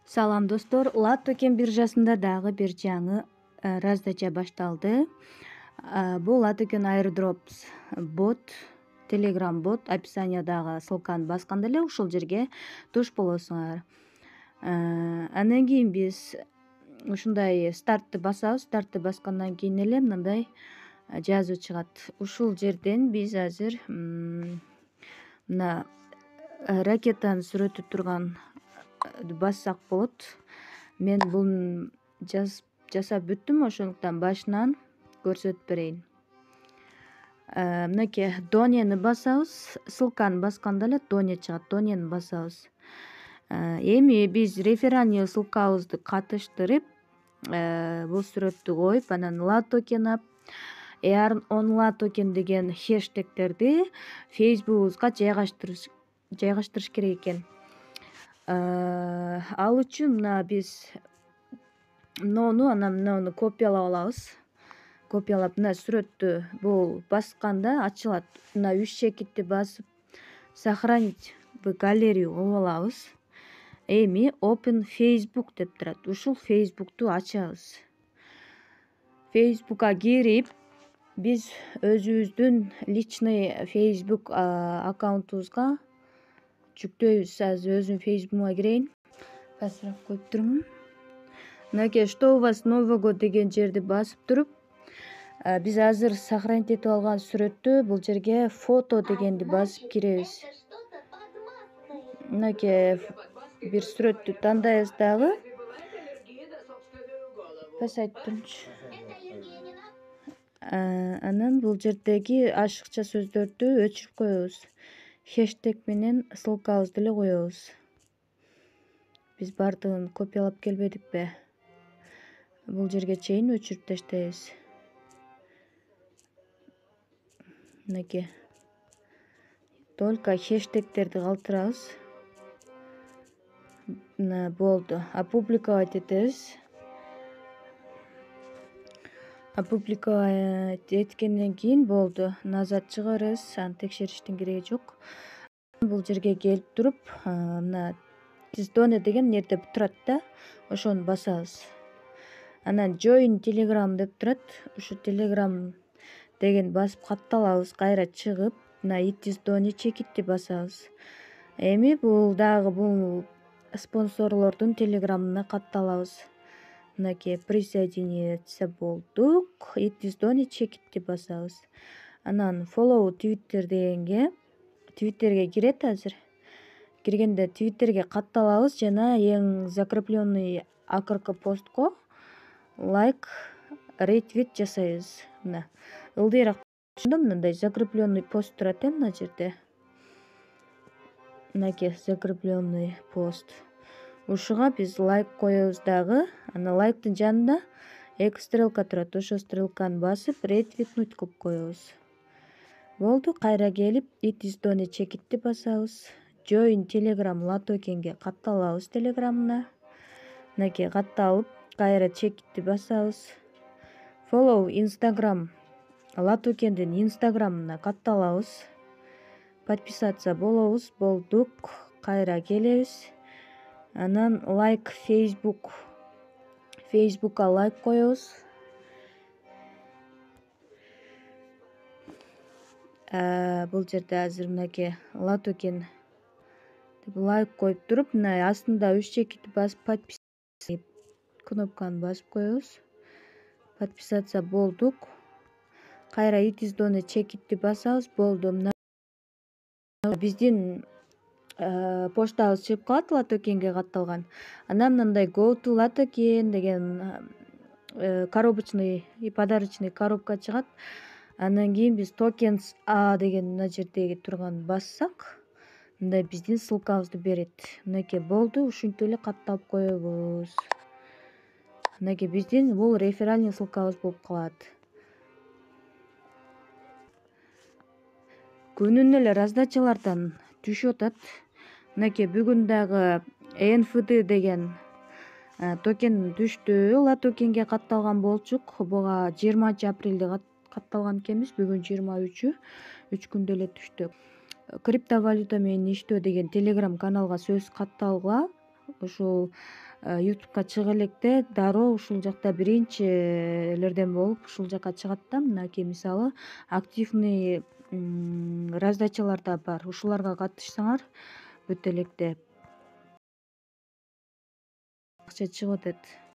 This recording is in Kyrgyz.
Салам достор, Латокен биржасында дагы бир жаңы раздача башталды. Бул Латокен Airdrops бот, Telegram бот, описаниядагы ссылканы басканда эле ушул жерге туш болосуңар. Андан кийин биз ушундай стартты басабыз. Стартты баскандан кийин эле мындай жазуу чыгат. Ушул жерден биз азыр мына ракетанын сүрөтү турган бассак болот. Мен буну жасап бүттүм, ошондуктан башынан көрсөтүп берейин. Мынакей донени басабыз. Ссылканы басканда эле доне чыгат. Донени басабыз. Эми биз реферальный ссылкабызды катыштырып, бул сүрөттү коюп, анан Latoken ап, earn on Latoken деген хэштегтерди Facebook'убузга жайгаштырыш керек экен. Ал үчүн мына биз мынуну копиялап алабыз. Копиялап мына сүрөттү бул басканда ачылат. Мына 3 чекитти басып сохранить в галерею коюп алабыз. Эми open Facebook деп турат. Ушул Facebook'ту ачабыз. Facebook'a кирип, биз өзүбүздүн личный Facebook аккаунтубузга жүктөйбүз. Азыр өзүмдүн Facebook'ума кирейин. Басыраак коюп турмун. Мынакей что у вас нового деген жерди басып туруп, биз азыр сохранить этип алган сүрөттү бул жерге фото дегенди басып киребиз. Мынакей бир сүрөттү тандайбыз дагы. Айттымчы. Анан бул жердеги ашыкча сөздөрдү өчүрүп коебуз. Хэштег менен ссылкабызды эле коебуз. Биз баардыгын копиялап келбедикпи? Бул жерге чейин өчүрүп таштайбыз. Мынакей. Только хэштегтерди калтырабыз. Мына болду. Опубликовать этебиз. Опубликовать эткенден кийин болду. Назад чыгарабыз. Аны текшериштин кереги жок. Бул жерге келип туруп, мына Doне деген нерде турат да, ошону басабыз. Анан join Telegram деп турат. Ушу Telegram деген басып катталабыз. Кайра чыгып, мына Doне чекитти басабыз. Эми бул спонсорлордун Telegram'ына катталабыз. Мынакей присоединяться болдук. Doне чекитти басабыз. Анан follow Twitter дегенге, Twitterге кирет азыр. Киргенде Twitterге катталабыз жана эң закрепленный акыркы постко лайк, ретвит жасайбыз. Мына ылдыйраак мындай закрепленный пост турат мына жерде. Мынакей закрепленный пост. Ушуга биз лайк коебуз дагы. Ана лайктын жанында эки стрелка турат. Ошо стрелканы басып, ретвитнуть кылып коебуз. Болду. Кайра келип, Doне чекитти басабыз. Join Telegram Latokенге катталабыз Telegram'ына. Мынакей катталып, кайра чекитти басабыз. Follow Instagram Latokендин Instagram'ына катталабыз. Подписаться болобуз. Болдук. Кайра келебиз. Анан лайк Facebook'ка лайк коебуз. Бул жерде азыр мынакей Latoken деп лайк коюп туруп, мына астында 3 чекитти басып подписаться кнопканы басып коебуз. Подписаться болдук. Кайра Doне чекитти басабыз. Болду. Мына биздин поштабыз чыгып калат Latokенге катталган. Анан мындай go to Latoken деген коробочный подарочный коробка чыгат. Андан кийин биз tokens A деген мына жердеги турган бассак, мындай биздин ссылкабызды берет. Мынакей болду. Ушинтип эле катталып коебуз. Мынакей биздин бул реферальный ссылкабыз болуп калат. Күнүнө эле раздачалардан түшүп атат. Мынакей бүгүн дагы NFT деген токен түштү. Latokенге катталган болчук. Буга 20-апрелде катталган экенбиз. Бүгүн 23-ү. 3 күндө эле түштү. Криптовалюта менен иштөө деген Telegram каналга сөз катталгыла ушул ютубка чыга электе дароо ушул жакта биринчилерден болуп ушул жака чыгат да, мынакей мисалы активный раздачалар да бар, ушуларга катышсаңар өтө электе акча чыгып атат.